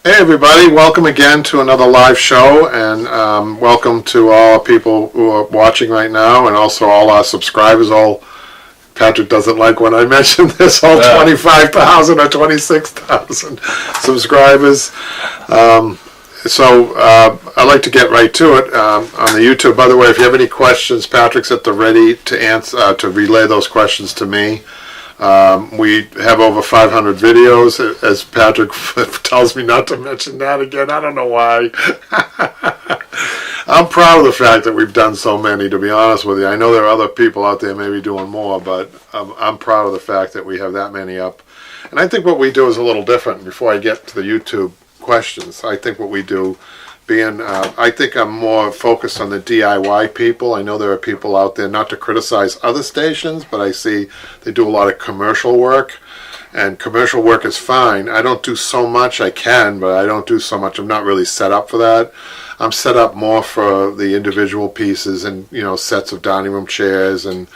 Hey everybody, welcome again to another live show, and welcome to all people who are watching right now, and also all our subscribers. Patrick doesn't like when I mention this, all 25,000 or 26,000 subscribers. So I'd like to get right to it on the YouTube. By the way, if you have any questions, Patrick's at the ready to answer, to relay those questions to me. We have over 500 videos, as Patrick tells me not to mention that again. I don't know why. I'm proud of the fact that we've done so many, to be honest with you. I know there are other people out there maybe doing more, but I'm proud of the fact that we have that many up. And I think what we do is a little different. Before I get to the YouTube questions, I think what we do, I think I'm more focused on the DIY people. I know there are people out there, not to criticize other stations, but I see they do a lot of commercial work, and commercial work is fine. I don't do so much. I can, but I don't do so much. I'm not really set up for that. I'm set up more for the individual pieces and, sets of dining room chairs. And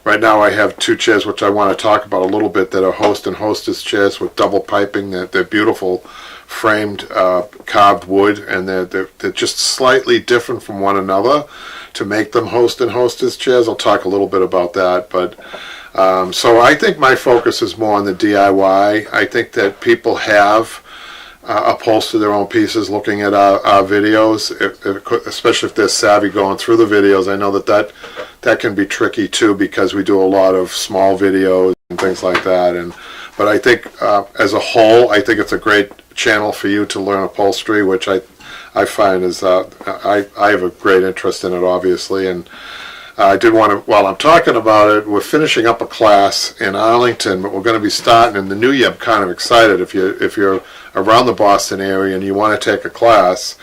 right now I have 2 chairs, which I want to talk about a little bit, that are host and hostess chairs with double piping. They're beautiful, framed carved wood, and they're just slightly different from one another to make them host and hostess chairs. I'll talk a little bit about that, but so I think my focus is more on the DIY. I think that people have upholstered their own pieces looking at our videos, especially if they're savvy going through the videos. I know that can be tricky too, because we do a lot of small videos and things like that. But I think as a whole, I think it's a great channel for you to learn upholstery, which I find is I have a great interest in it, obviously. And I did want to, while I'm talking about it, we're finishing up a class in Arlington, but we're going to be starting in the new year. I'm kind of excited. If you're around the Boston area and you want to take a class,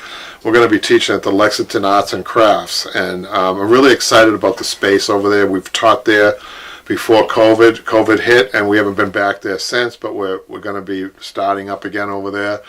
we're going to be teaching at the Lexington Arts and Crafts, and I'm really excited about the space over there. We've taught there before COVID hit, and we haven't been back there since, but we're going to be starting up again over there.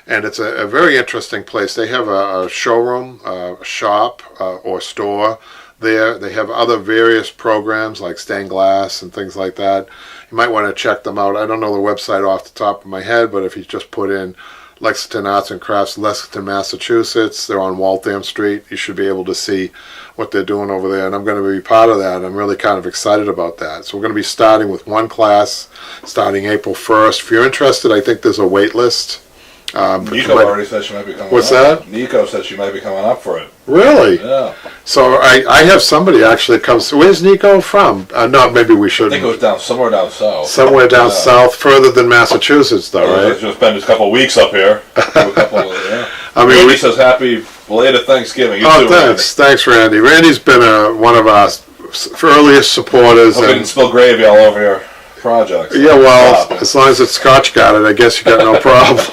And it's a very interesting place. They have a showroom, a shop, or store there. They have other various programs like stained glass and things like that. You might want to check them out. I don't know the website off the top of my head, but if you just put in Lexington Arts and Crafts, Lexington, Massachusetts, they're on Waltham Street, you should be able to see what they're doing over there, and I'm going to be part of that. I'm really kind of excited about that. So we're going to be starting with one class starting April 1st. If you're interested, I think there's a wait list. Nico already said she might be coming up. What's that? Nico said she might be coming up for it. Really? Yeah. So I have somebody actually comes. Where's Nico from? No, maybe we shouldn't. I think it was somewhere down south. Somewhere down south, further than Massachusetts, though, right? He's just spent a couple of weeks up here. I mean, Randy says happy belated Thanksgiving. You too, thanks, Randy. Randy's been one of our earliest supporters. Hope you didn't spill gravy all over your projects. Yeah, well, as long as it's Scotch got it, I guess you got no problem.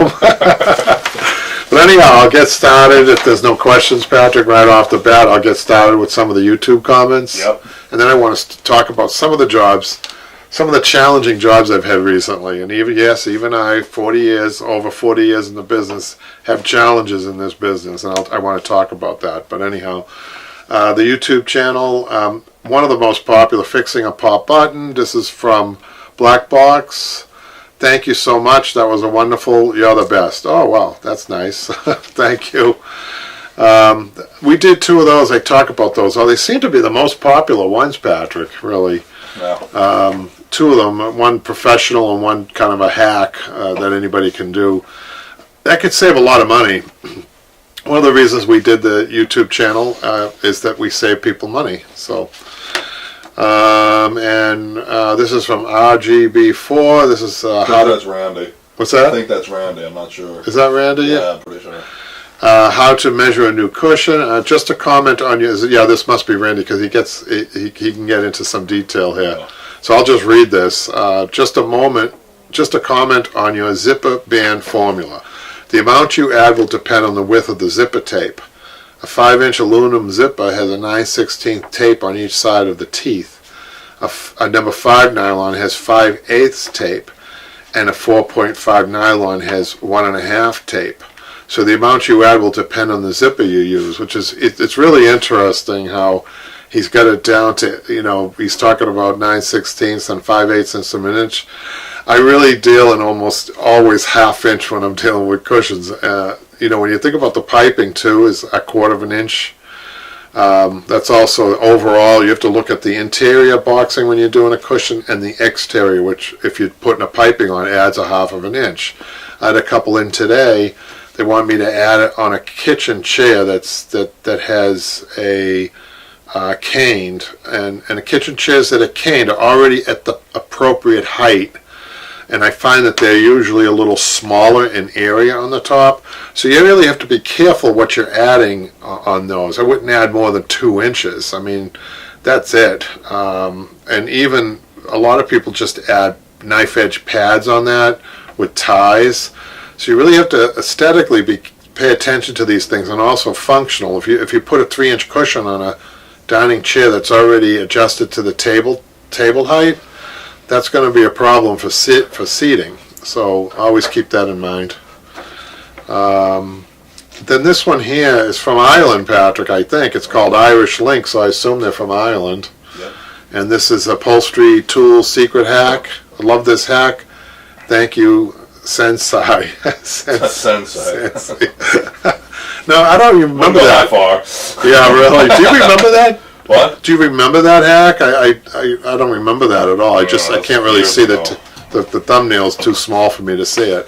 But anyhow, I'll get started. If there's no questions, Patrick, right off the bat, I'll get started with some of the YouTube comments. Yep. And then I want us to talk about some of the jobs, some of the challenging jobs I've had recently. And even I, over 40 years in the business, have challenges in this business. And I want to talk about that. But anyhow, the YouTube channel, one of the most popular, Fixing a Pop Button. This is from Black Box. Thank you so much. That was a wonderful. You're the best. Oh, wow. That's nice. Thank you. We did 2 of those. I talk about those. Oh, they seem to be the most popular ones, Patrick, really. Yeah. 2 of them, one professional and one kind of a hack that anybody can do. That could save a lot of money. One of the reasons we did the YouTube channel is that we save people money. So, this is from RGB4. This is that's Randy. What's that? I think that's Randy. I'm not sure. Is that Randy? Yeah, I'm pretty sure. How to measure a new cushion. Just a comment on you. Yeah, this must be Randy because he can get into some detail here. Yeah. So I'll just read this. Just a comment on your zipper band formula. The amount you add will depend on the width of the zipper tape. A 5-inch aluminum zipper has a 9/16 tape on each side of the teeth. A number 5 nylon has 5/8 tape, and a 4.5 nylon has 1.5 tape. So the amount you add will depend on the zipper you use, which is, it's really interesting how he's got it down to, he's talking about 9/16 and 5/8 and some an inch. I really deal in almost always half inch when I'm dealing with cushions. When you think about the piping too, is a quarter of an inch. That's also overall, you have to look at the interior boxing when you're doing a cushion and the exterior, which if you're putting a piping on, adds a half of an inch. I had a couple in today. They want me to add it on a kitchen chair that has a caned, and the kitchen chairs that are caned are already at the appropriate height. And I find that they're usually a little smaller in area on the top. So you really have to be careful what you're adding on those. I wouldn't add more than 2 inches. I mean, that's it. And even a lot of people just add knife edge pads on that with ties. So you really have to aesthetically pay attention to these things, and also functional. If you put a 3-inch cushion on a dining chair that's already adjusted to the table height, that's going to be a problem for seating. So always keep that in mind. Then this one here is from Ireland, Patrick, I think. It's called Irish Link, so I assume they're from Ireland. Yep. And this is Upholstery Tool Secret Hack. I love this hack. Thank you, Sensei. Sensei. No, I don't even remember that. Far. Yeah, really. Do you remember that? What? Do you remember that hack? I don't remember that at all. I can't really see the thumbnail's too small for me to see it.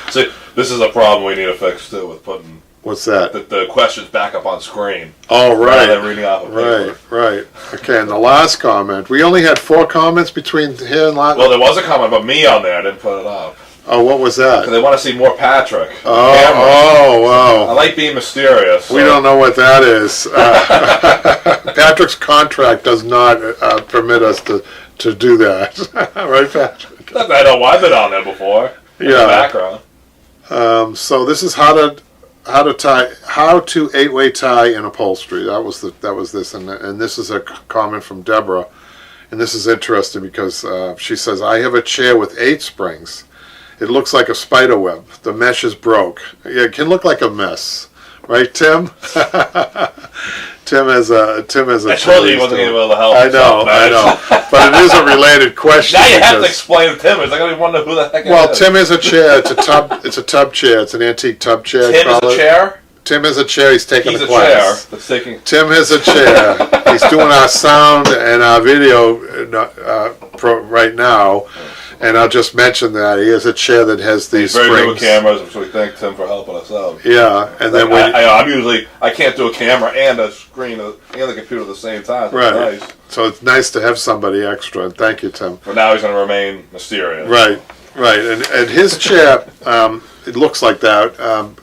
See, this is a problem we need to fix too with putting. What's that? The questions back up on screen. Oh, right. Rather than reading off of paper. Right. Okay, and the last comment. We only had 4 comments between here and last. Well, there was a comment about me on there. I didn't put it up. Oh, what was that? They want to see more Patrick. Oh, wow. I like being mysterious. So. We don't know what that is. Patrick's contract does not permit us to do that. Right, Patrick? I know I've been on there before. In the background. So this is how to 8-way tie in upholstery. That was this, and this is a comment from Deborah, and this is interesting because she says, I have a chair with 8 springs. It looks like a spider web. The mesh is broke. Yeah, it can look like a mess, right, Tim? Tim has a. I told you he wasn't able to help. I know, but it is a related question. Now you have to explain to Tim. He's not going to wonder who the heck. Well, Tim is a chair. It's a tub. It's a tub chair. It's an antique tub chair. Tim is a chair. Tim is a chair. He's taking a class. He's a chair. Tim is a chair. He's doing our sound and our video right now. And I'll just mention that he has a chair that has these springs. Very good with cameras, so we thank Tim for helping us out. Yeah, and then I can't do a camera and a screen and the computer at the same time. So right. It's nice. So it's nice to have somebody extra. And thank you, Tim. For now, he's going to remain mysterious. Right. And his chair, it looks like that.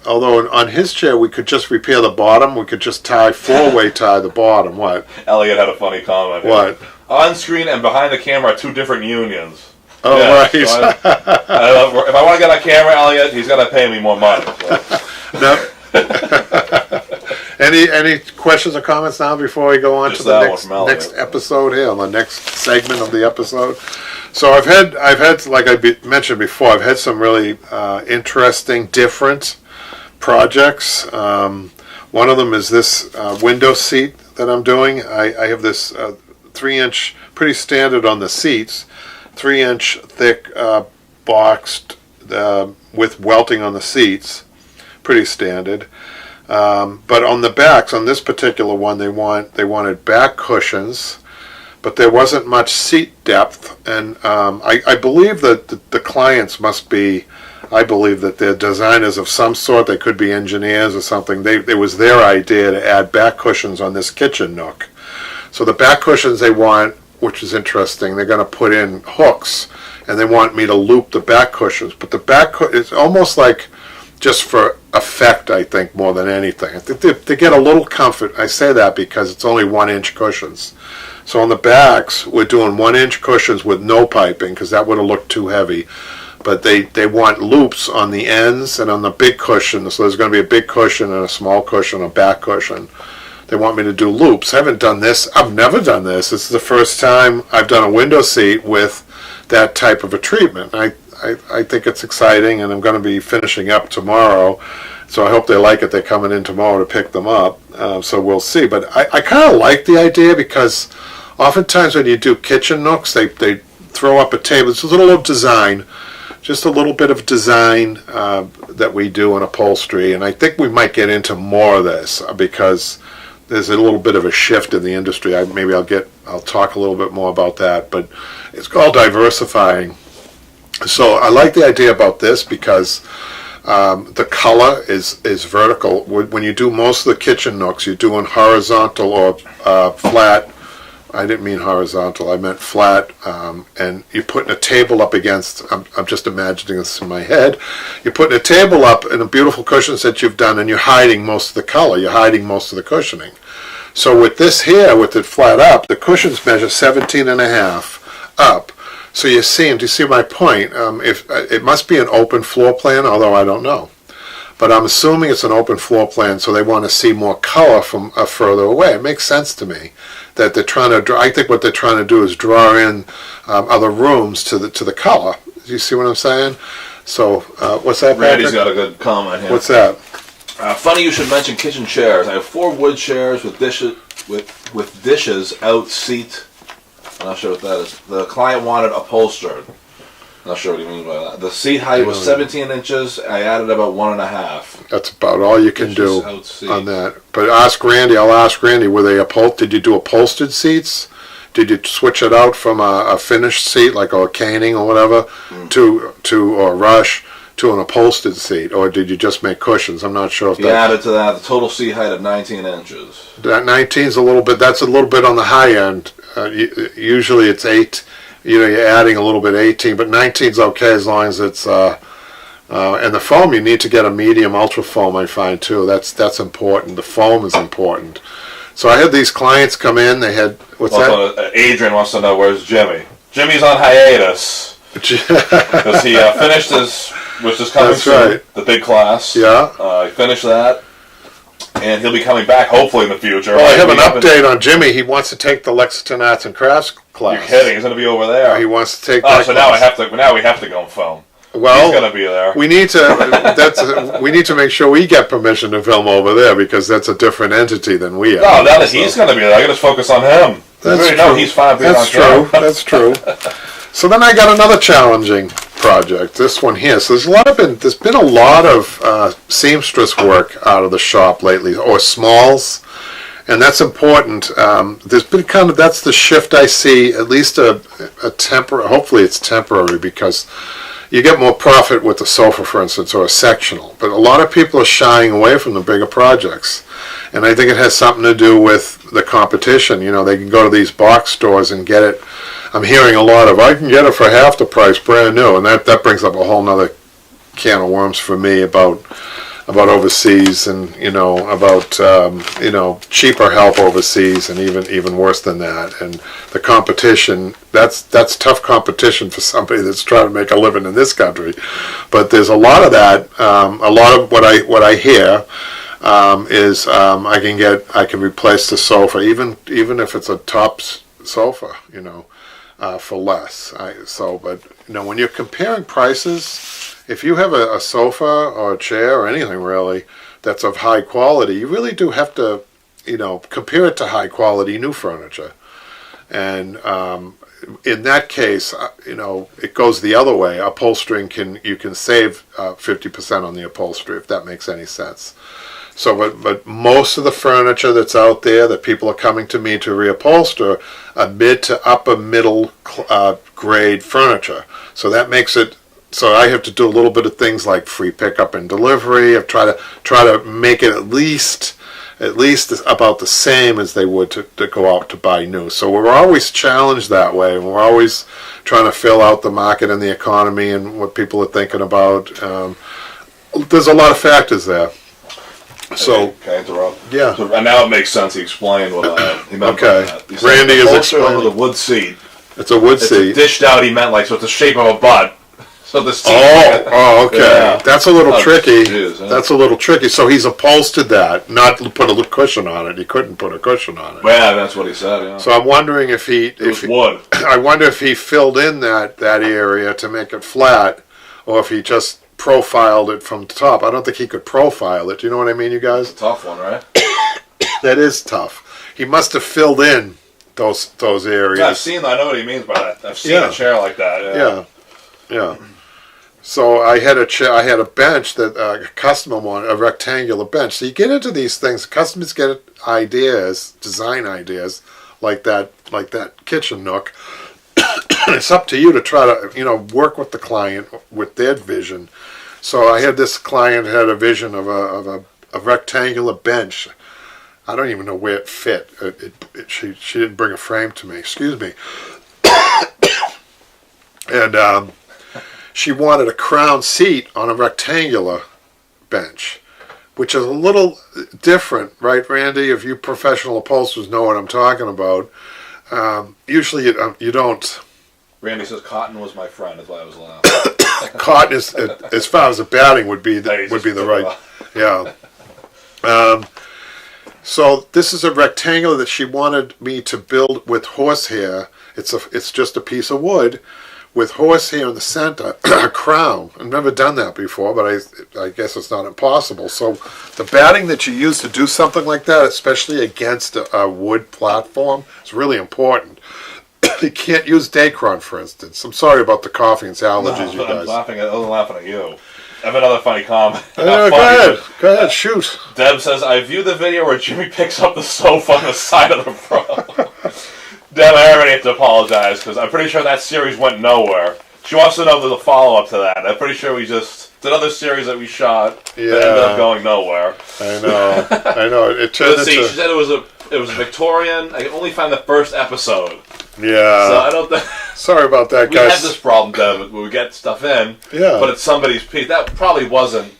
Although on his chair, we could just repair the bottom. We could just 4-way tie the bottom. What? Elliot had a funny comment. What? On screen and behind the camera are 2 different unions. Oh, yeah, right. So if I want to get on camera, Elliot, he's got to pay me more money. So. No. Any questions or comments now before we go on Just to the next episode here, on the next segment of the episode? So I've had like I mentioned before, I've had some really interesting, different projects. One of them is this window seat that I'm doing. I have this 3-inch, pretty standard on the seats, 3-inch thick boxed with welting on the seats, pretty standard. But on the backs, on this particular one, they wanted back cushions, but there wasn't much seat depth, and I believe that the clients must be, I believe that they're designers of some sort. They could be engineers or something. It was their idea to add back cushions on this kitchen nook. So the back cushions they want, which is interesting, they're going to put in hooks, and they want me to loop the back cushions. But the back it's almost like just for effect, I think, more than anything. I think they get a little comfort. I say that because it's only 1-inch cushions. So on the backs, we're doing 1-inch cushions with no piping because that would have looked too heavy. But they want loops on the ends and on the big cushion. So there's going to be a big cushion and a small cushion, a back cushion. They want me to do loops. I haven't done this. I've never done this. This is the first time I've done a window seat with that type of a treatment. I think it's exciting, and I'm going to be finishing up tomorrow. So I hope they like it. They're coming in tomorrow to pick them up. So we'll see. But I kind of like the idea because oftentimes when you do kitchen nooks, they throw up a table. It's a little design, just a little bit of design that we do in upholstery, and I think we might get into more of this because there's a little bit of a shift in the industry. Maybe I'll talk a little bit more about that, but it's called diversifying. So I like the idea about this because the color is vertical. When you do most of the kitchen nooks, you're doing horizontal or flat. I didn't mean horizontal, I meant flat, and you're putting a table up against, I'm just imagining this in my head, you're putting a table up in a beautiful cushions that you've done, and you're hiding most of the color, you're hiding most of the cushioning. So with this here, with it flat up, the cushions measure 17 and a half up. So do you see my point? If it must be an open floor plan, although I don't know. But I'm assuming it's an open floor plan, so they want to see more color from further away. It makes sense to me that they're trying to. I think what they're trying to do is draw in other rooms to the color. Do you see what I'm saying? So what's that? Randy's got a good comment here. What's that? Funny you should mention kitchen chairs. I have 4 wood chairs with dishes out seat. I'm not sure what that is. The client wanted upholstered. Not sure what he means by that. The seat height was 17 inches. I added about 1.5. That's about all you can do on that. But ask Randy. I'll ask Randy. Were they did you do upholstered seats? Did you switch it out from a finished seat like a caning or whatever to or rush to an upholstered seat, or did you just make cushions? I'm not sure if he added to that the total seat height of 19 inches. That 19's a little bit. That's a little bit on the high end. Usually it's 8. You're adding a little bit 18, but 19's okay as long as it's and the foam, you need to get a medium ultra foam, I find too. That's important. The foam is important. So I had these clients come in, they had that? Adrian wants to know where's Jimmy. Jimmy's on hiatus. Because he finished his, which is coming soon, right. The big class. Yeah. He finished that. And he'll be coming back hopefully in the future. Well, I have an update on Jimmy. He wants to take the Lexington Arts and Crafts class. You're kidding? He's going to be over there. He wants to take that so class. Now we have to go and film. Well, he's going to be there. We need to. We need to make sure we get permission to film over there because that's a different entity than we are. No, now that he's going to be there, I got to focus on him. That's true. Know he's fine. That's true. That's true. So then I got another challenging project. This one here. So there's been a lot of seamstress work out of the shop lately, or smalls, and that's important. There's been that's the shift I see. At least a temporary. Hopefully it's temporary because you get more profit with the sofa, for instance, or a sectional. But a lot of people are shying away from the bigger projects, and I think it has something to do with the competition. They can go to these box stores and get it. I'm hearing a lot of, I can get it for half the price, brand new, and that brings up a whole nother can of worms for me about overseas and about cheaper help overseas and even worse than that. And the competition, that's tough competition for somebody that's trying to make a living in this country. But there's a lot of that. A lot of what I hear is I can replace the sofa even if it's a top sofa, for less. But when you're comparing prices, if you have a sofa or a chair or anything really that's of high quality, you really do have to, compare it to high quality new furniture. And in that case, it goes the other way. Upholstering you can save 50% on the upholstery if that makes any sense. So, but most of the furniture that's out there that people are coming to me to reupholster are mid to upper middle grade furniture. So that makes it. So I have to do a little bit of things like free pickup and delivery. I try to make it at least about the same as they would to go out to buy new. So we're always challenged that way, and we're always trying to fill out the market and the economy and what people are thinking about. There's a lot of factors there. So, can I interrupt? Yeah. So, and now it makes sense. He explained what he meant by that. He said Randy is explaining. Over the wood seat. It's a wood seat. Dished out, he meant so it's the shape of a butt. So the seat. Oh, okay. Yeah. That's a little tricky. Geez, That's a little tricky. So he's upholstered that, not put a cushion on it. He couldn't put a cushion on it. Yeah, that's what he said. Yeah. So I'm wondering if wood. I wonder if he filled in that area to make it flat, or if he just profiled it from the top. I don't think he could profile it. Do you know what I mean, you guys? It's a tough one, right? That is tough. He must have filled in those areas. Yeah, I've seen. I know what he means by that. I've seen a chair like that. Yeah. So I had a chair. I had a bench that a customer wanted, a rectangular bench. So you get into these things. Customers get ideas, design ideas, like that kitchen nook. It's up to you to try to work with the client with their vision. So I had this client had a vision of a rectangular bench. I don't even know where it fit. She didn't bring a frame to me. Excuse me. And she wanted a crown seat on a rectangular bench, which is a little different, right, Randy? If you professional upholsterers know what I'm talking about, usually you don't. Randy says cotton was my friend. That's why I was laughing. Cotton is, as far as the batting would be the right, yeah. So this is a rectangular that she wanted me to build with horsehair. It's just a piece of wood with horsehair in the center, a crown. I've never done that before, but I guess it's not impossible. So the batting that you use to do something like that, especially against a wood platform, is really important. You can't use Dacron, for instance. I'm sorry about the coughing and allergies, you guys. I wasn't laughing at you. I have another funny comment. Go ahead, shoot. Deb says, I view the video where Jimmy picks up the sofa on the side of the road. Deb, I already have to apologize because I'm pretty sure that series went nowhere. She wants to know if there's a follow-up to that. I'm pretty sure it's another series that we shot that ended up going nowhere. I know. It turned Let's see, she said it was a Victorian. I can only find the first episode. Yeah. So I don't think. Sorry about that, guys. We have this problem, Deb, when we get stuff in. Yeah. But it's somebody's piece. That probably wasn't.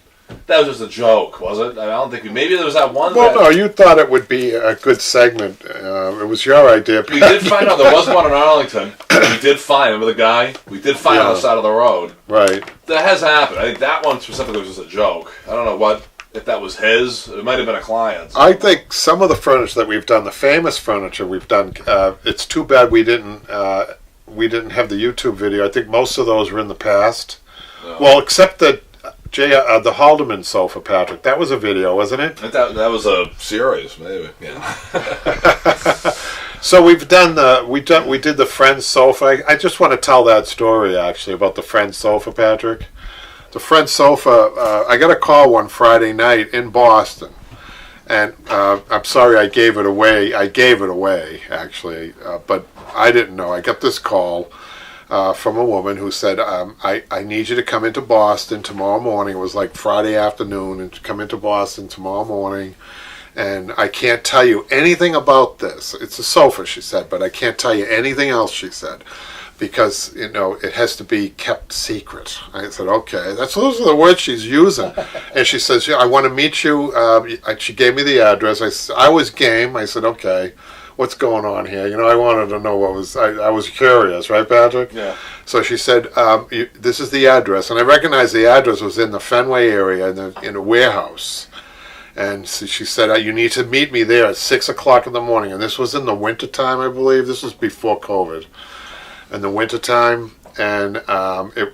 That was just a joke, was it? I don't think. Maybe there was that one. Well, no, you thought it would be a good segment. It was your idea. We did find out there was one in Arlington. We did find. Remember the guy? We did find on the side of the road. Right. That has happened. I think that one specifically was just a joke. I don't know if that was his. It might have been a client's. I think some of the furniture that we've done, the famous furniture we've done, it's too bad we didn't have the YouTube video. I think most of those were in the past. No. Well, except the Haldeman sofa, Patrick. That was a video, wasn't it? That was a series, maybe. Yeah. So we did the Friends sofa. I just want to tell that story actually about the Friends sofa, Patrick. The Friends sofa. I got a call one Friday night in Boston, and I'm sorry I gave it away. I gave it away actually, but I didn't know. I got this call. From a woman who said, I need you to come into Boston tomorrow morning. It was like Friday afternoon, and to come into Boston tomorrow morning. And I can't tell you anything about this. It's a sofa, she said, but I can't tell you anything else, she said, because, it has to be kept secret. I said, okay. Those are the words she's using. And she says, I want to meet you. She gave me the address. I was game. I said, okay. What's going on here? I wanted to know what was. I was curious, right, Patrick? Yeah. So she said, "This is the address," and I recognized the address was in the Fenway area in a warehouse. And so she said, "You need to meet me there at 6:00 in the morning." And this was in the wintertime, I believe. This was before COVID. In the wintertime, and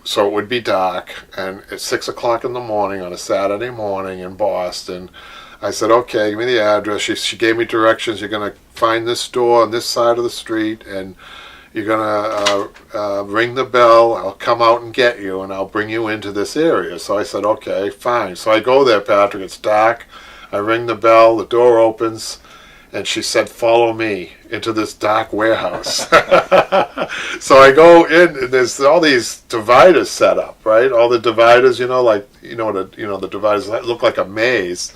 so it would be dark. And at 6:00 in the morning on a Saturday morning in Boston. I said, okay, give me the address. She gave me directions. You're going to find this store on this side of the street, and you're going to ring the bell. I'll come out and get you, and I'll bring you into this area. So I said, okay, fine. So I go there, Patrick. It's dark. I ring the bell. The door opens, and she said, follow me into this dark warehouse. So I go in, and there's all these dividers set up, right? All the dividers, the dividers that look like a maze.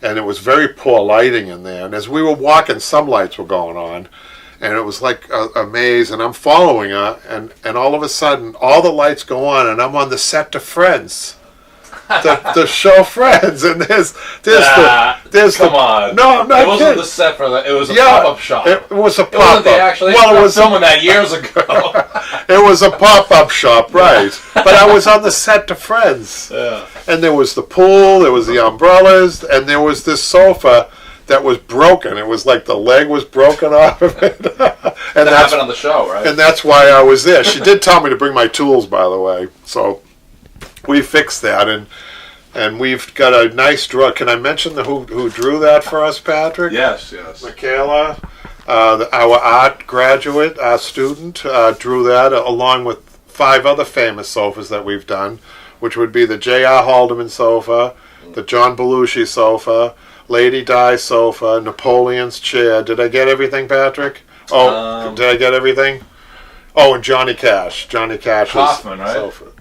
And it was very poor lighting in there. And as we were walking, some lights were going on. And it was like a maze. And I'm following her. And all of a sudden, all the lights go on. And I'm on the set to Friends. The show Friends. And there's come on. No, I'm not It wasn't kidding. the set for that. It was a pop-up shop. It was a pop-up. It wasn't they actually were filming that years ago. It was a pop-up shop, right. But I was on the set to Friends. Yeah. And there was the pool, there was the umbrellas, and there was this sofa that was broken. It was like the leg was broken off of it. And that happened on the show, right? And that's why I was there. She did tell me to bring my tools, by the way. So we fixed that, and we've got a nice draw. Can I mention who drew that for us, Patrick? Yes. Michaela. Our art graduate, our student, drew that along with 5 other famous sofas that we've done, which would be the J.R. Haldeman sofa, the John Belushi sofa, Lady Di sofa, Napoleon's chair. Did I get everything, Patrick? Oh, did I get everything? Oh, and Johnny Cash. Johnny Cash's Kaufman, right? sofa.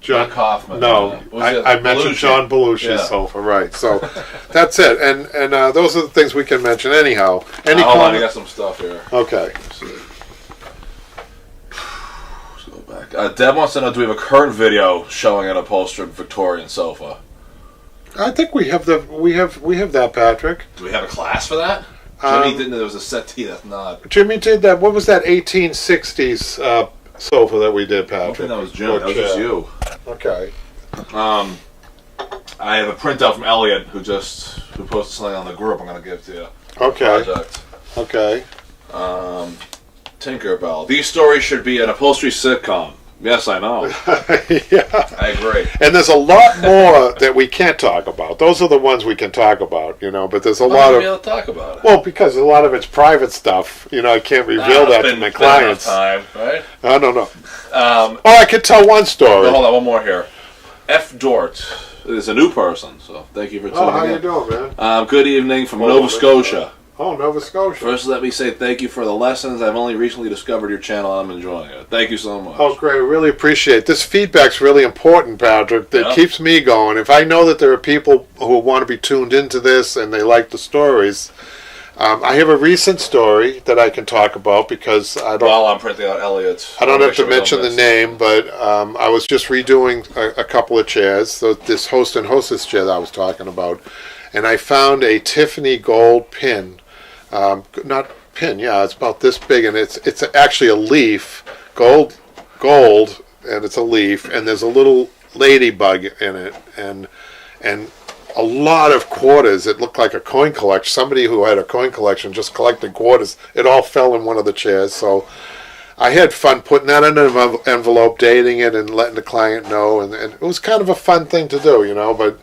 John Kaufman. No, I mentioned John Belushi's sofa, right? So that's it, and those are the things we can mention. Anyhow, any hold on, I got some stuff here. Okay. Let's go back. Deb wants to know: do we have a current video showing an upholstered Victorian sofa? I think we have that, Patrick. Do we have a class for that? Jimmy didn't know there was a settee. That's not. Jimmy did that. What was that 1860s sofa that we did, Patrick? I don't think that was Jimmy. That was just you. Okay. I have a printout from Elliot who posted something on the group. I'm going to give to you. Okay. Project. Okay. Tinkerbell. These stories should be an upholstery sitcom. Yes, I know. Yeah. I agree. And there's a lot more that we can't talk about. Those are the ones we can talk about, but there's a lot of... Be able to talk about it. Well, because a lot of it's private stuff. I can't reveal that to my clients. Time, right? I don't know. I could tell one story. Hold on, one more here. F. Dort is a new person, so thank you for tuning in. How you doing, man? Good evening from Nova Scotia. Oh, Nova Scotia. First, let me say thank you for the lessons. I've only recently discovered your channel. I'm enjoying it. Thank you so much. Oh, great. I really appreciate it. This feedback's really important, Patrick. It keeps me going. If I know that there are people who want to be tuned into this and they like the stories, I have a recent story that I can talk about because I don't... While I'm printing out Elliot's... I don't have to mention the name, but I was just redoing a couple of chairs. So this host and hostess chair that I was talking about. And I found a Tiffany gold pin. Not pin, yeah, it's about this big, and it's actually a leaf, gold, and it's a leaf, and there's a little ladybug in it, and a lot of quarters. It looked like a coin collection. Somebody who had a coin collection just collected quarters. It all fell in one of the chairs, so I had fun putting that in an envelope, dating it, and letting the client know, and it was kind of a fun thing to do, but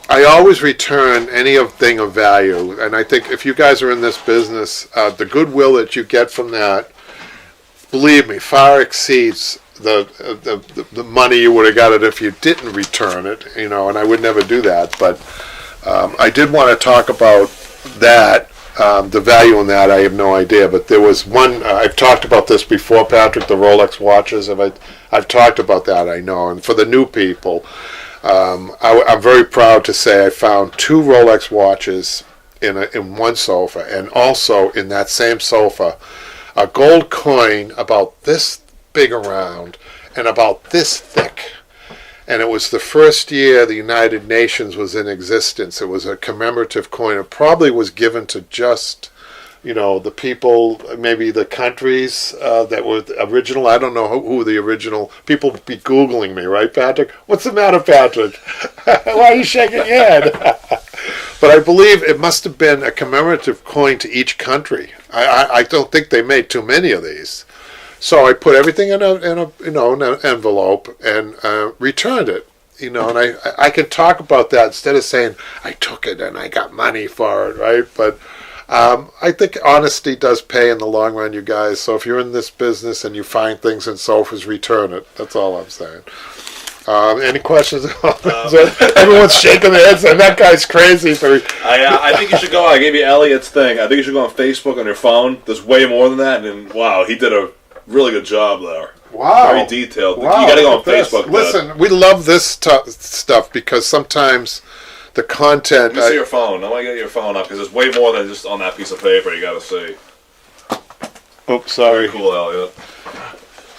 I always return anything of value, and I think if you guys are in this business, the goodwill that you get from that, believe me, far exceeds the money you would have got it if you didn't return it, and I would never do that. But I did want to talk about that, the value in that. I have no idea, but there was one. I've talked about this before, Patrick. The Rolex watches. I've talked about that. I know, and for the new people. I'm very proud to say I found 2 Rolex watches in one sofa, and also in that same sofa, a gold coin about this big around and about this thick. And it was the first year the United Nations was in existence. It was a commemorative coin. It probably was given to just... the people, maybe the countries that were original. I don't know who the original people be Googling me, right, Patrick? What's the matter, Patrick? Why are you shaking your head? But I believe it must have been a commemorative coin to each country. I don't think they made too many of these. So I put everything in an envelope and returned it. And I can talk about that instead of saying I took it and I got money for it, right? But I think honesty does pay in the long run, you guys. So if you're in this business and you find things in sofas, return it. That's all I'm saying. Any questions? Everyone's shaking their heads, and that guy's crazy. I think you should go. I gave you Elliot's thing. I think you should go on Facebook on your phone. There's way more than that, and wow, he did a really good job there. Wow, very detailed. Wow, you got to go on Facebook. Listen, we love this stuff because sometimes the content. Let me see your phone. I want to get your phone up because there's way more than just on that piece of paper. You got to see. Oops, sorry. Very cool, Elliot.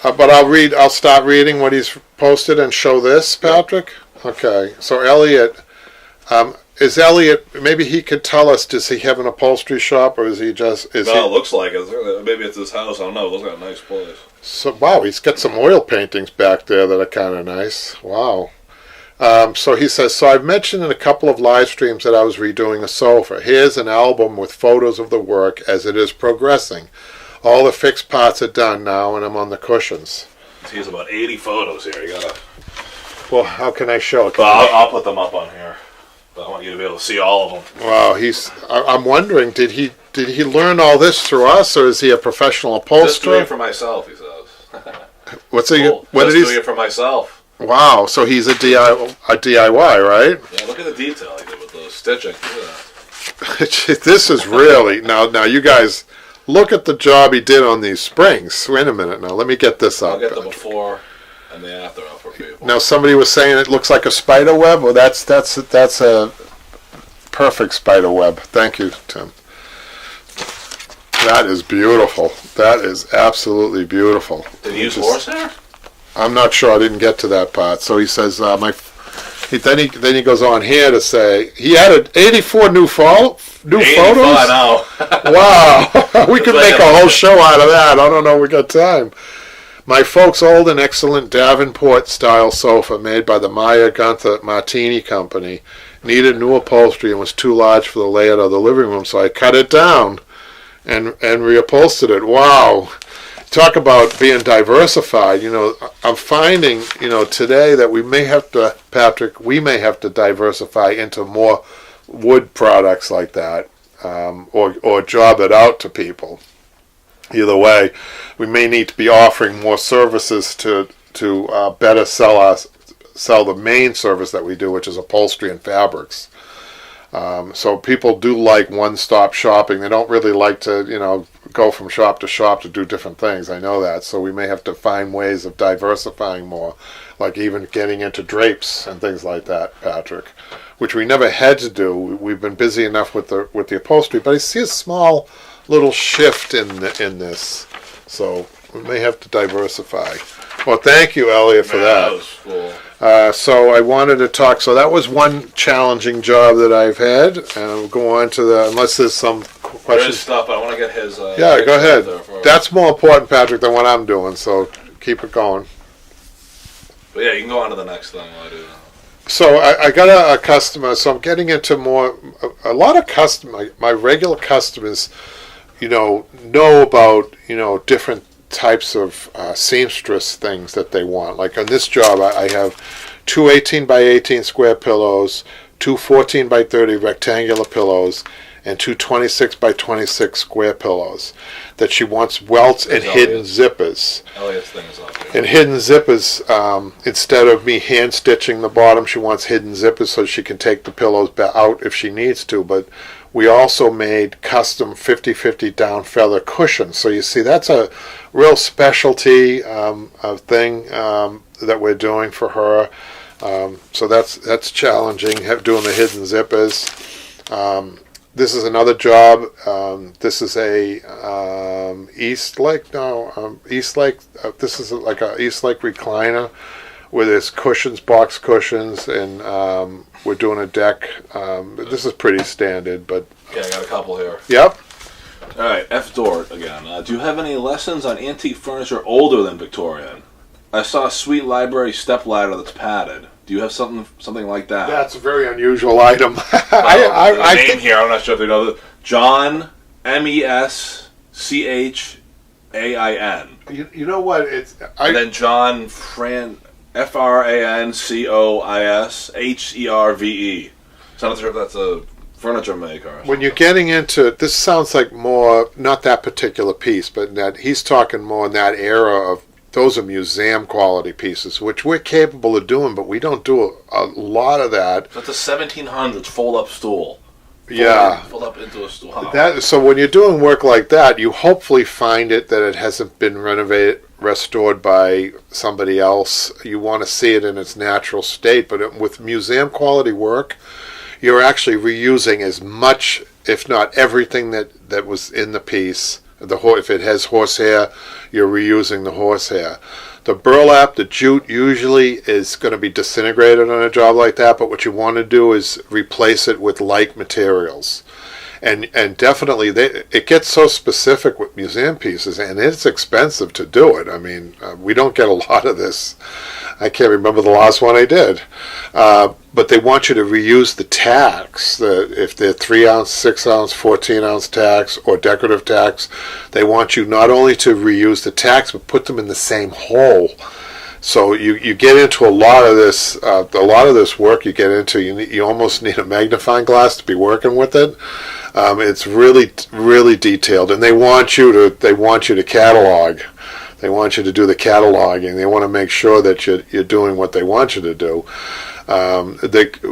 But I'll start reading what he's posted and show this, Patrick. Okay, so Elliot, is Elliot? Maybe he could tell us. Does he have an upholstery shop, or is he just? It looks like it. Maybe it's his house. I don't know. It looks like a nice place. So wow, he's got some oil paintings back there that are kind of nice. Wow. So he says, so I've mentioned in a couple of live streams that I was redoing a sofa. Here's an album with photos of the work as it is progressing. All the fixed parts are done now, and I'm on the cushions. He has about 80 photos here. You gotta. Well, how can I show it? Well, I'll put them up on here. But I want you to be able to see all of them. Wow, I'm wondering, did he did he learn all this through us, or is he a professional Just doing upholsterer? it for myself, he says. What's he? Cool. What Just did doing he? it for myself. Wow. So he's a DIY, right? Yeah, look at the detail he did with the stitching. Look at that. This is really now. You guys, look at the job he did on these springs. Wait a minute. Now let me get this I'll up. get the before and the after up for people. Now somebody was saying it looks like a spider web. Well, that's a perfect spider web. Thank you, Tim. That is beautiful. That is absolutely beautiful. Did he use horsehair? I'm not sure. I didn't get to that part. So he says, then he goes on here to say he added 84 new photos. Now. Wow, we could make a whole show out of that. I don't know. We got time. My folks' old and excellent Davenport-style sofa made by the Meyer Gunther Martini Company needed new upholstery and was too large for the layout of the living room, so I cut it down and reupholstered it. Wow. Talk about being diversified. I'm finding, today that we may have to, Patrick, diversify into more wood products like that, or job it out to people. Either way, we may need to be offering more services to better sell the main service that we do, which is upholstery and fabrics. So people do like one-stop shopping. They don't really like to, go from shop to shop to do different things. I know that. So we may have to find ways of diversifying more, like even getting into drapes and things like that, Patrick, which we never had to do. We've been busy enough with the upholstery, but I see a small little shift in this. So we may have to diversify. Well, thank you, Elliot, for that. That was cool. So I wanted to talk. So that was one challenging job that I've had, and we'll go on to unless there's some There questions. is stuff, but I want to get his. Yeah, go ahead. That's more important, Patrick, than what I'm doing. So keep it going. But yeah, you can go on to the next thing while I do that. So I got a customer. So I'm getting into a lot of my regular customers, know about different types of seamstress things that they want. Like on this job, I have two 18 by 18 square pillows, two 14 by 30 rectangular pillows, and two 26 by 26 square pillows that she wants welts and hidden zippers. Elliot's thing is up here. And hidden zippers, instead of me hand stitching the bottom, she wants hidden zippers so she can take the pillows out if she needs to. But we also made custom 50-50 down feather cushions. So you see, that's a real specialty thing that we're doing for her. So that's challenging, doing the hidden zippers. This is another job. This is a East Lake. This is like a East Lake recliner with its cushions, box cushions, and we're doing a deck. This is pretty standard, but Yeah, I got a couple here. yep. All right, F. Dort again. Do you have any lessons on antique furniture older than Victorian? I saw a sweet library step ladder that's padded. Do you have something like that? That's a very unusual item. The I name think here, I'm not sure if they know this. John Meschancoin. you know what it's. And then John Francoisherve. So I'm not sure if that's a furniture maker. When you're getting into this, sounds like more not that particular piece, but that he's talking more in that era of. Those are museum quality pieces, which we're capable of doing, but we don't do a lot of that. So it's a 1700s fold-up stool. Fold up into a stool. Huh. So when you're doing work like that, you hopefully find it that it hasn't been restored by somebody else. You want to see it in its natural state, but with museum quality work, you're actually reusing as much, if not everything that was in the piece. If it has horsehair, you're reusing the horsehair. The burlap, the jute, usually is going to be disintegrated on a job like that, but what you want to do is replace it with like materials. And definitely, it gets so specific with museum pieces, and it's expensive to do it. I mean, we don't get a lot of this. I can't remember the last one I did. But they want you to reuse the tacks. If they're 3 ounce, 6 ounce, 14 ounce tacks or decorative tacks, they want you not only to reuse the tacks, but put them in the same hole. So you get into a lot of this work you get into. You almost need a magnifying glass to be working with it. It's really detailed, and they want you to catalog. They want you to do the cataloging. They want to make sure that you're doing what they want you to do.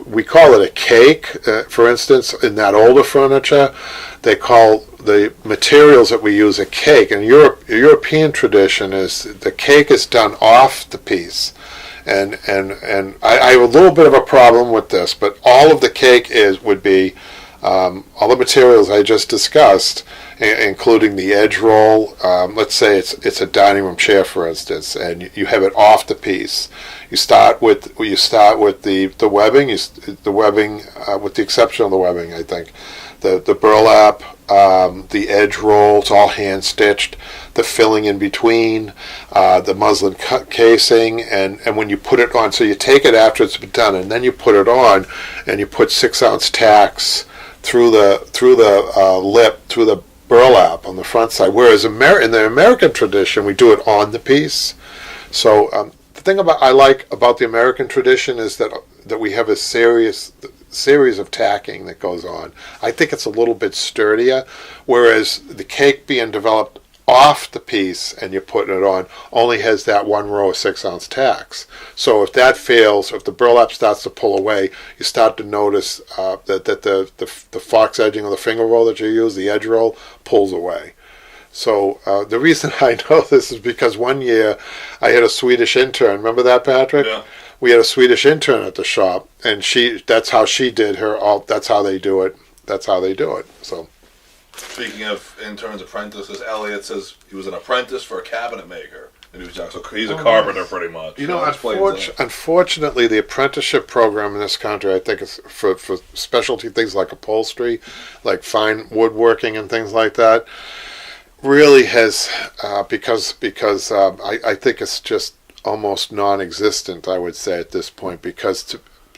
We call it a cake. For instance, in that older furniture, they call the materials that we use a cake. And European tradition is the cake is done off the piece. And I have a little bit of a problem with this, but all of the cake would be all the materials I just discussed, including the edge roll. Let's say it's a dining room chair, for instance, and you have it off the piece. You start with the webbing. The webbing, with the exception of the webbing, I think, the burlap, the edge roll. It's all hand stitched. The filling in between, the muslin casing, and when you put it on, so you take it after it's been done, and then you put it on, and you put 6-ounce tacks through the lip, through the burlap on the front side. Whereas in the American tradition, we do it on the piece. So the thing I like about the American tradition is that we have a series of tacking that goes on. I think it's a little bit sturdier, whereas the cake being developed off the piece and you're putting it on only has that one row of 6-ounce tacks. So if that fails, if the burlap starts to pull away, you start to notice that the fox edging of the finger roll that you use, the edge roll, pulls away. So the reason I know this is because one year I had a Swedish intern. Remember that, Patrick? Yeah. We had a Swedish intern at the shop, and that's how she did her. That's how they do it. So. Speaking of interns, apprentices, Elliot says he was an apprentice for a cabinet maker. And he's a carpenter, pretty much. Unfortunately, the apprenticeship program in this country, I think, is for specialty things like upholstery, like fine woodworking and things like that, really has because I think it's just almost non-existent, I would say, at this point, because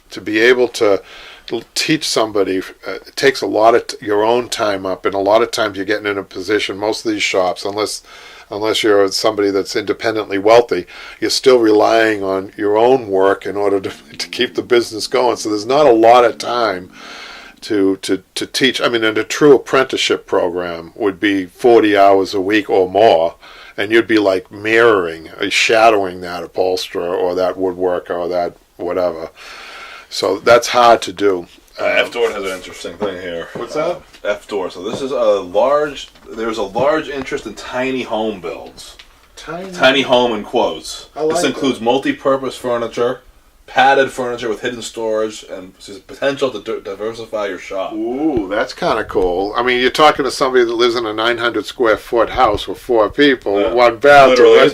to be able to teach somebody it takes a lot of your own time up, and a lot of times you're getting in a position, most of these shops, unless you're somebody that's independently wealthy, you're still relying on your own work in order to keep the business going. So there's not a lot of time to teach. I mean, in a true apprenticeship program would be 40 hours a week or more, and you'd be like mirroring, shadowing that upholsterer or that woodworker or that whatever. So that's hard to do. F-Door has an interesting thing here. What's that? F-Door. So this is there's a large interest in tiny home builds. Tiny home in quotes. This includes multi-purpose furniture, padded furniture with hidden storage, and potential to diversify your shop. Ooh, that's kind of cool. I mean, you're talking to somebody that lives in a 900 square foot house with 4 people, one bathroom.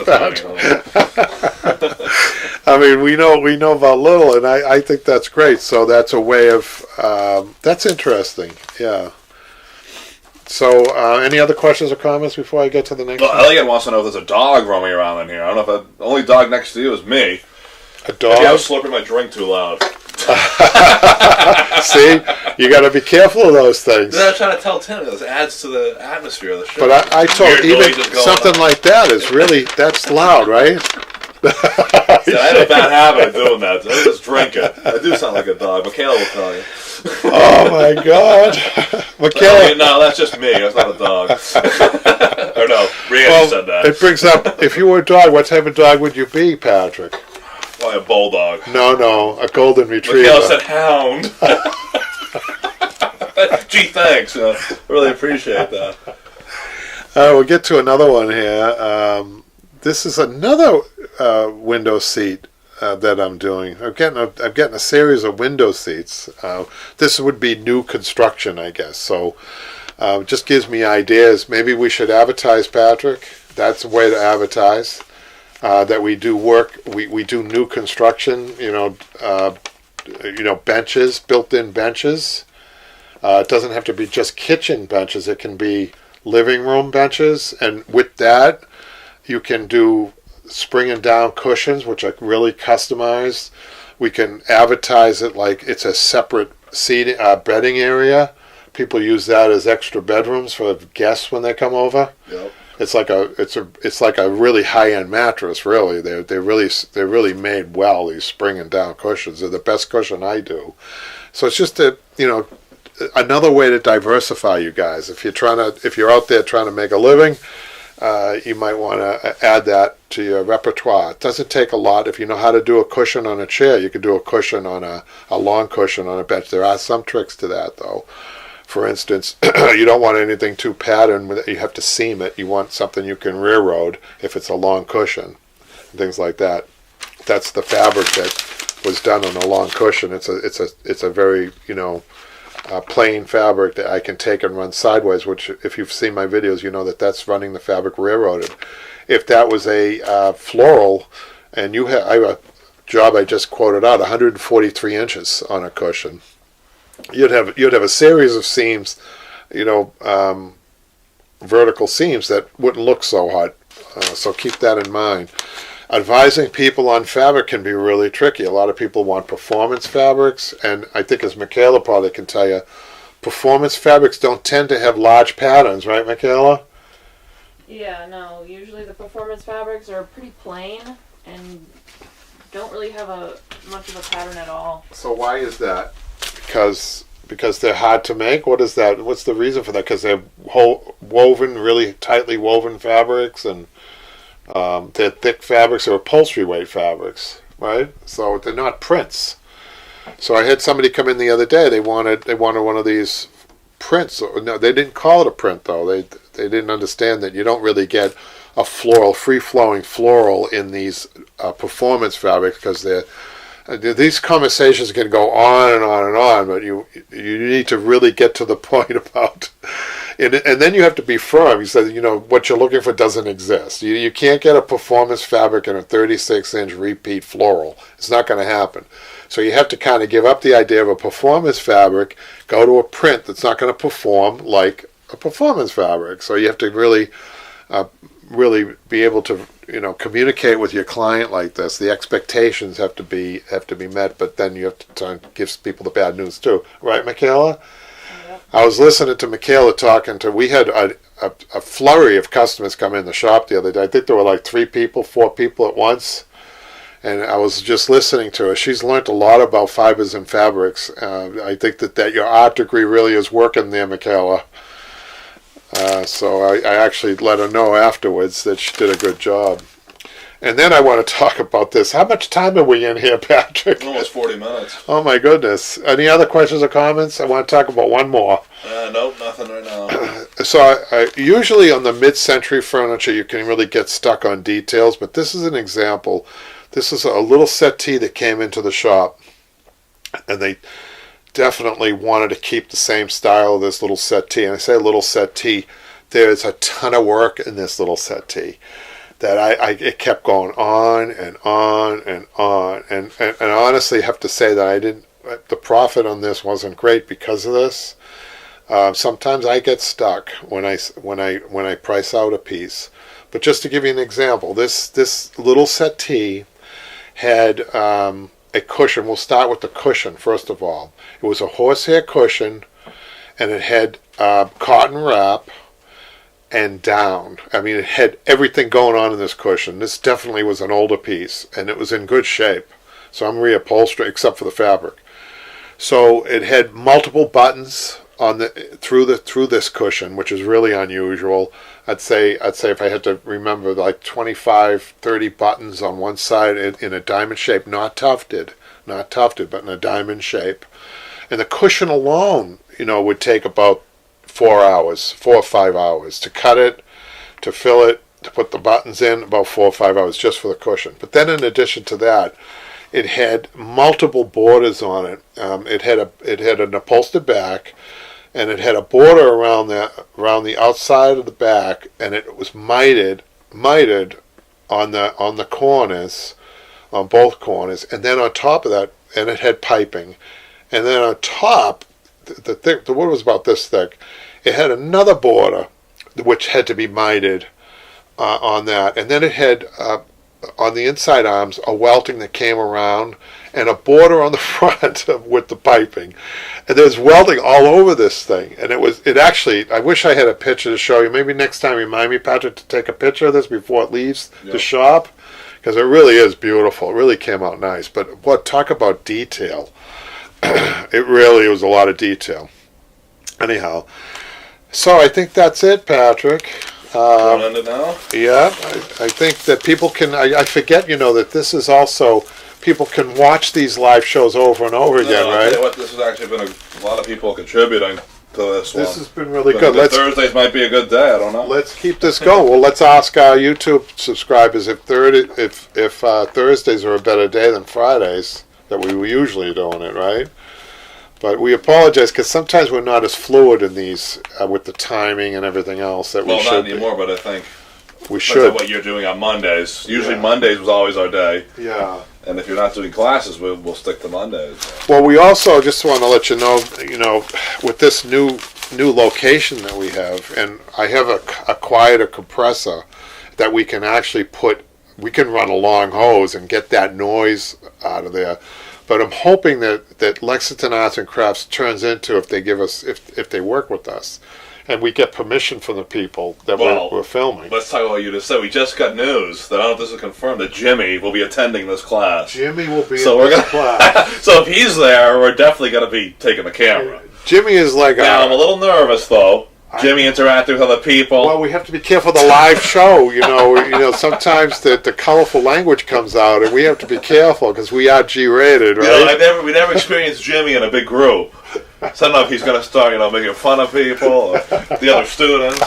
I mean, we know about little, and I think that's great. So that's a way of that's interesting. Yeah. So, any other questions or comments before I get to the next one? Elliot wants to know if there's a dog roaming around in here. I don't know if the only dog next to you is me. A dog? Maybe I was slurping my drink too loud. See, you got to be careful of those things. I'm trying to tell Tim this adds to the atmosphere of the show. But I told even something like that is really that's loud, right? See, I had a bad habit of doing that. So I just drink it. I do sound like a dog. Michaela will tell you. Oh my God, Michaela! No, that's just me. That's not a dog. Or no, Randy said that. It brings up, if you were a dog, what type of dog would you be, Patrick? Probably a bulldog. No, a golden retriever. Michaela said hound. Gee, thanks. I really appreciate that. We'll get to another one here. This is another window seat that I'm doing. I'm getting a series of window seats. This would be new construction, I guess. So just gives me ideas. Maybe we should advertise, Patrick. That's a way to advertise that we do work. We do new construction. Benches, built-in benches. It doesn't have to be just kitchen benches. It can be living room benches, and with that, you can do spring and down cushions, which are really customized. We can advertise it like it's a separate seating bedding area. People use that as extra bedrooms for guests when they come over. Yep. It's like a really high end mattress. Really, they're really made well. These spring and down cushions, they're the best cushion I do. So it's just another way to diversify, you guys. If you're out there trying to make a living, you might want to add that to your repertoire. It doesn't take a lot. If you know how to do a cushion on a chair, you can do a cushion on a long cushion on a bench. There are some tricks to that, though. For instance, you don't want anything too patterned. You have to seam it. You want something you can railroad if it's a long cushion, things like that. That's the fabric that was done on a long cushion. It's a very plain fabric that I can take and run sideways. Which, if you've seen my videos, you know that's running the fabric railroaded. If that was a floral, and I have a job I just quoted out, 143 inches on a cushion. You'd have a series of seams, vertical seams that wouldn't look so hot. So keep that in mind. Advising people on fabric can be really tricky. A lot of people want performance fabrics, and I think, as Michaela probably can tell you, performance fabrics don't tend to have large patterns, right, Michaela? Yeah, no. Usually the performance fabrics are pretty plain and don't really have much of a pattern at all. So why is that? Because they're hard to make? What is that? What's the reason for that? Because they're woven, really tightly woven fabrics, and they're thick fabrics or upholstery weight fabrics, right? So they're not prints. So I had somebody come in the other day. They wanted one of these prints. No, they didn't call it a print, though. They didn't understand that you don't really get a floral, free-flowing floral in these performance fabrics, because these conversations can go on and on and on, but you need to really get to the point about, and then you have to be firm. You said, what you're looking for doesn't exist. You can't get a performance fabric in a 36-inch repeat floral. It's not going to happen. So you have to kind of give up the idea of a performance fabric, go to a print that's not going to perform like a performance fabric. So you have to really be able to communicate with your client like this. The expectations have to be met, but then you have to try and give people the bad news too, right, Michaela? Yep. I was listening to Michaela we had a flurry of customers come in the shop the other day. I think there were like 4 people at once, and I was just listening to her. She's learned a lot about fibers and fabrics. I think that your art degree really is working there, Michaela. So I actually let her know afterwards that she did a good job. And then I want to talk about this. How much time are we in here, Patrick? Almost 40 minutes. Oh, my goodness. Any other questions or comments? I want to talk about one more. Nope, nothing right now. So usually on the mid-century furniture, you can really get stuck on details, but this is an example. This is a little settee that came into the shop, and they definitely wanted to keep the same style of this little settee. And I say little settee, there's a ton of work in this little settee that it kept going on and on and on. And honestly, I have to say that the profit on this wasn't great because of this. Sometimes I get stuck when I price out a piece. But just to give you an example, this little settee had a cushion. We'll start with the cushion first of all. It was a horsehair cushion, and it had cotton wrap and down. I mean, it had everything going on in this cushion. This definitely was an older piece, and it was in good shape. So I'm reupholstering, except for the fabric. So it had multiple buttons through this cushion, which is really unusual. I'd say if I had to remember, like 25, 30 buttons on one side in a diamond shape, not tufted, but in a diamond shape. And the cushion alone, would take about 4 or 5 hours to cut it, to fill it, to put the buttons in, about 4 or 5 hours just for the cushion. But then in addition to that, it had multiple borders on it. It had an upholstered back, and it had a border around the outside of the back, and it was mitered on the corners, on both corners, and then on top of that, and it had piping, and then on top, the wood was about this thick. It had another border, which had to be mitered on that, and then it had on the inside arms a welting that came around, and a border on the front with the piping. And there's welding all over this thing. And it actually, I wish I had a picture to show you. Maybe next time remind me, Patrick, to take a picture of this before it leaves the shop, because it really is beautiful. It really came out nice. But talk about detail. It really was a lot of detail. anyhow, so I think that's it, Patrick. Going under now? Yeah, I think that people can, I forget, that this is also, people can watch these live shows over and over again, I'll right? tell you what, this has actually been a lot of people contributing to this one. This has been really But good. Thursdays might be a good day, I don't know. Let's keep this going. Well, let's ask our YouTube subscribers if Thursdays are a better day than Fridays, that we were usually doing it, right? But we apologize because sometimes we're not as fluid in these with the timing and everything else that we should Well, not be. anymore, but I think We that's should. what you're doing on Mondays. Usually Yeah. Mondays was always our day. Yeah. And if you're not doing classes, we'll stick to Mondays. Well, we also just want to let you know, with this new location that we have, and I have acquired a compressor that we can actually we can run a long hose and get that noise out of there. But I'm hoping that Lexington Arts and Crafts turns into, if they work with us, and we get permission from the people that we're filming. Let's talk about what you just said. We just got news that, I don't know if this is confirmed, that Jimmy will be attending this class. Jimmy will be So in we're this gonna- class. So if he's there, we're definitely going to be taking the camera. Jimmy is like Now, I'm a little nervous, though. Jimmy interacting with other people. Well, we have to be careful of the live show. Sometimes the colorful language comes out, and we have to be careful because we are G-rated, right? We never experienced Jimmy in a big group. So I don't know if he's going to start, making fun of people or the other students.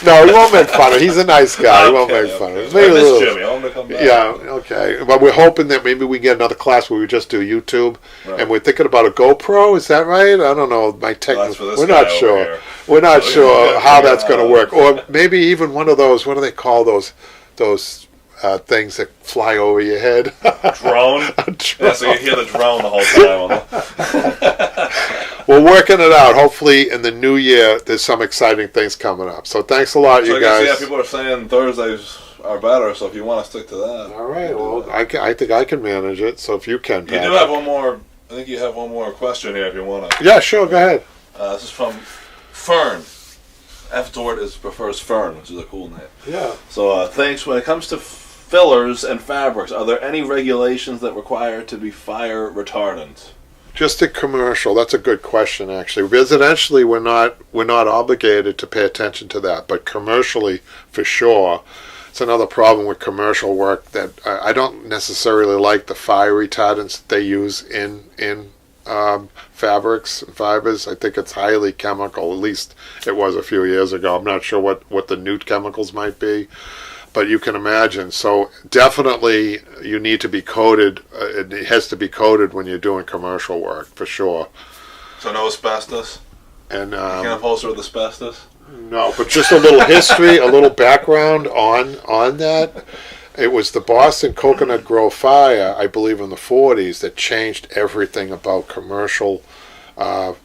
No, he won't make fun of. He's a nice guy. He won't make fun of. I miss Jimmy. I want him to come back. Yeah, okay. But we're hoping that maybe we get another class where we just do YouTube, and we're thinking about a GoPro. Is that right? I don't know. My technical. We're not sure. We're not sure how that's going to work. Or maybe even one of those. What do they call those things that fly over your head? Drone. Yeah, so you hear the drone the whole time. We're working it out. Hopefully, in the new year, there's some exciting things coming up. So thanks a lot, you guys. Yeah, people are saying Thursdays are better, so if you want to stick to that. All right. Well, I think I can manage it. So if you can, Patrick. You do have one more. I think you have one more question here if you want to. Yeah, sure. Go ahead. This is from Fern. F. Dort prefers Fern, which is a cool name. Yeah. So thanks. When it comes to fillers and fabrics, are there any regulations that require it to be fire retardant? Just a commercial. That's a good question, actually. Residentially, we're not obligated to pay attention to that, but commercially, for sure. It's another problem with commercial work that I don't necessarily like the fire retardants that they use in fabrics and fibers. I think it's highly chemical. At least it was a few years ago. I'm not sure what the new chemicals might be, but you can imagine. So definitely you need to be coated. It has to be coated when you're doing commercial work, for sure. So no asbestos? And You can't upholster with asbestos? no, but just a little history, a little background on that. It was the Boston Coconut Grove fire, I believe, in the 40s that changed everything about commercial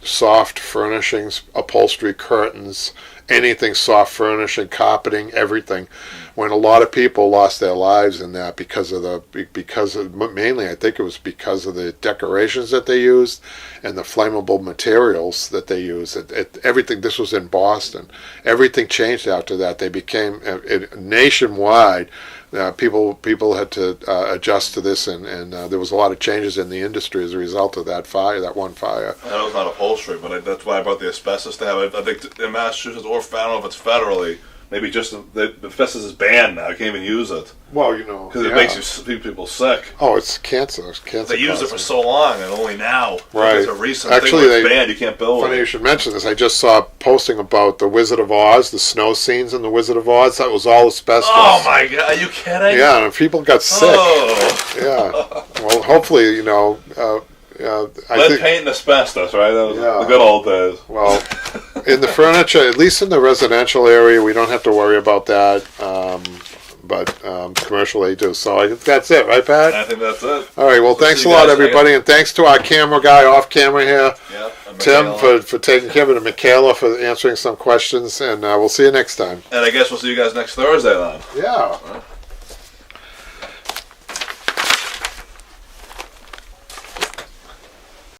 soft furnishings, upholstery, curtains, anything soft furnishing, carpeting, everything. When a lot of people lost their lives in that because of mainly I think it was because of the decorations that they used and the flammable materials that they used. Everything. This was in Boston. Everything changed after that. They became nationwide. People had to adjust to this, and there was a lot of changes in the industry as a result of that fire, that one fire. That was not upholstery, but that's why I brought the asbestos to have it. I think in Massachusetts, or I don't know if it's federally, maybe just the asbestos is banned now. You can't even use it. Well, because it makes people sick. Oh, it's cancer. It's cancer. They used it for so long, and only now, right? It's a recent Actually, thing where it's banned. You can't build. Funny you should mention this. I just saw a posting about the Wizard of Oz, the snow scenes in the Wizard of Oz. That was all asbestos. Oh my God! Are you kidding? Yeah, and people got sick. Oh. Yeah. Well, hopefully, I think paint and asbestos, right? That was the good old days. Well, in the furniture, at least in the residential area, we don't have to worry about that. But commercial they do. So I think that's it, right, Pat? I think that's it. All right. Well, thanks a lot, everybody, and thanks to our camera guy off camera here, Tim, for taking care of it, and Michaela for answering some questions. And we'll see you next time. And I guess we'll see you guys next Thursday then. Yeah.